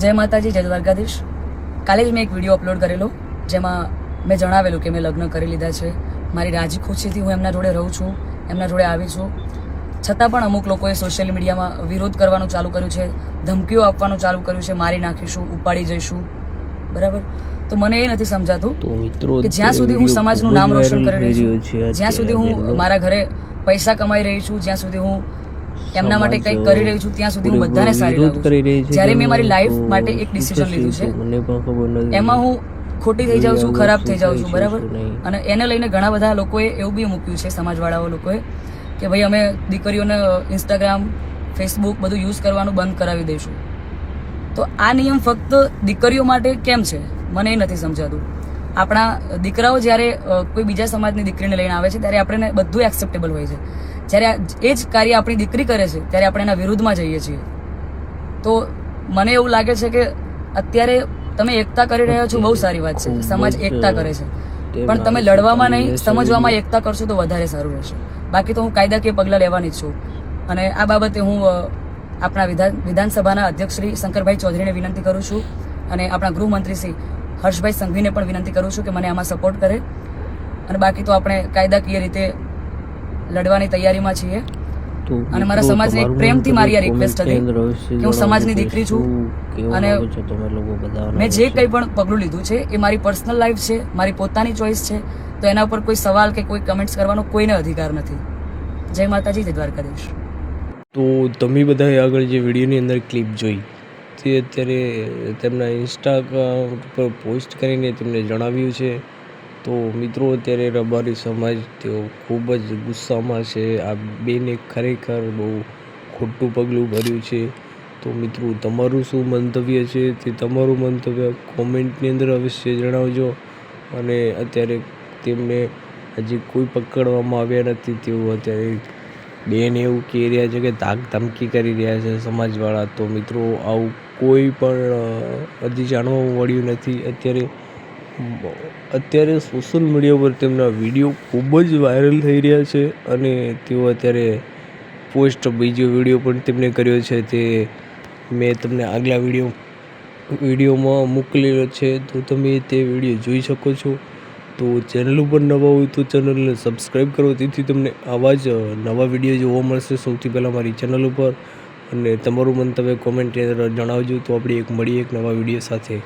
જય માતાજી, જય દ્વારકાધીશ. કાલે જ મેં એક વિડીયો અપલોડ કરેલો જેમાં મેં જણાવેલું કે મેં લગ્ન કરી લીધા છે. મારી રાજી ખુશીથી હું એમના જોડે રહું છું, એમના જોડે આવી છું. છતાં પણ અમુક લોકોએ સોશિયલ મીડિયામાં વિરોધ કરવાનું ચાલુ કર્યું છે, ધમકીઓ આપવાનું ચાલુ કર્યું છે, મારી નાખીશું, ઉપાડી જઈશું. બરાબર? તો મને એ નથી સમજાતું કે જ્યાં સુધી હું સમાજનું નામ રોશન કરી રહી છું, જ્યાં સુધી હું મારા ઘરે પૈસા કમાઈ રહી છું, જ્યાં સુધી હું એમના માટે કંઈક કરી રહી છું, ત્યાં સુધી હું બધાને સારી લાગુ છું. જ્યારે મેં મારી લાઈફ માટે એક ડિસિઝન લીધું છે, એમાં હું ખોટી થઈ જાઉં છું, ખરાબ થઈ જાઉં છું. બરાબર? અને એને લઈને ઘણા બધા લોકોએ એવું બી મૂક્યું છે, સમાજવાળાઓ લોકોએ, કે ભાઈ અમે દીકરીઓને ઇન્સ્ટાગ્રામ, ફેસબુક બધું યુઝ કરવાનું બંધ કરાવી દઈશું. તો આ નિયમ ફક્ત દીકરીઓ માટે કેમ છે મને એ નથી સમજાતું. આપણા દીકરાઓ જ્યારે કોઈ બીજા સમાજની દીકરીને લઈને આવે છે ત્યારે આપણે બધું એક્સેપ્ટેબલ હોય છે. જ્યારે એ જ કાર્ય આપણી દીકરી કરે છે ત્યારે આપણે એના વિરુદ્ધમાં જઈએ છીએ. તો મને એવું લાગે છે કે અત્યારે તમે એકતા કરી રહ્યા છો, બહુ સારી વાત છે, સમાજ એકતા કરે છે, પણ તમે લડવામાં નહીં, સમજવામાં એકતા કરશો તો વધારે સારું રહેશે. બાકી તો હું કાયદાકીય પગલાં લેવાની જ છું. અને આ બાબતે હું આપણા વિધાનસભાના અધ્યક્ષ શ્રી શંકરભાઈ ચૌધરીને વિનંતી કરું છું અને આપણા ગૃહમંત્રી શ્રી હર્ષભાઈ સંઘવીને પણ વિનંતી કરું છું કે મને આમાં સપોર્ટ કરે. અને બાકી તો આપણે કાયદાકીય રીતે લડવાની તૈયારીમાં છીએ. અને મારા સમાજને એક પ્રેમથી મારી આ રિક્વેસ્ટ હતી કે હું સમાજની દીકરી છું અને મેં જે કંઈ પણ પગલું લીધું છે એ મારી પર્સનલ લાઈફ છે, મારી પોતાની ચોઈસ છે. તો એના ઉપર કોઈ સવાલ કે કોઈ કમેન્ટ્સ કરવાનો કોઈને અધિકાર નથી. જય માતાજી, જય દ્વારકાધીશ. તો તમે બધાએ આગળ જે વિડીયોની અંદર ક્લિપ જોઈ તે અત્યારે તેમના ઇન્સ્ટાગ્રામ પર પોસ્ટ કરીને તેમને જણાવ્યું છે. તો મિત્રો, અત્યારે રબારી સમાજ તેઓ ખૂબ જ ગુસ્સામાં છે. આ બેને ખરેખર બહુ ખોટું પગલું ભર્યું છે. તો મિત્રો, તમારું શું મંતવ્ય છે તે તમારું મંતવ્ય કોમેન્ટની અંદર અવશ્ય જણાવજો. અને અત્યારે તેમને હજી કોઈ પકડવામાં આવ્યા નથી. તેઓ અત્યારે બેન એવું કહી રહ્યા છે કે ધાક ધમકી કરી રહ્યા છે સમાજવાળા. તો મિત્રો, આવું કોઈ પણ હજી જાણવા મળ્યું નથી. અત્યારે સોશિયલ મીડિયા પર તેમના વિડીયો ખૂબ જ વાયરલ થઈ રહ્યા છે અને તેઓ અત્યારે બીજો વિડીયો પણ તેમને કર્યો છે, તે મેં તમને આગલા વિડીયોમાં મોકલેલો છે. તો તમે તે વિડીયો જોઈ શકો છો. તો ચેનલ ઉપર નવા હોય તો ચેનલને સબસ્ક્રાઈબ કરો, તેથી તમને આવા જ નવા વિડીયો જોવા મળશે સૌથી પહેલાં મારી ચેનલ ઉપર. અને તમારું મંતવ્ય કોમેન્ટ અંદર જણાવજો. તો આપણે મળીએ એક નવા વિડીયો સાથે.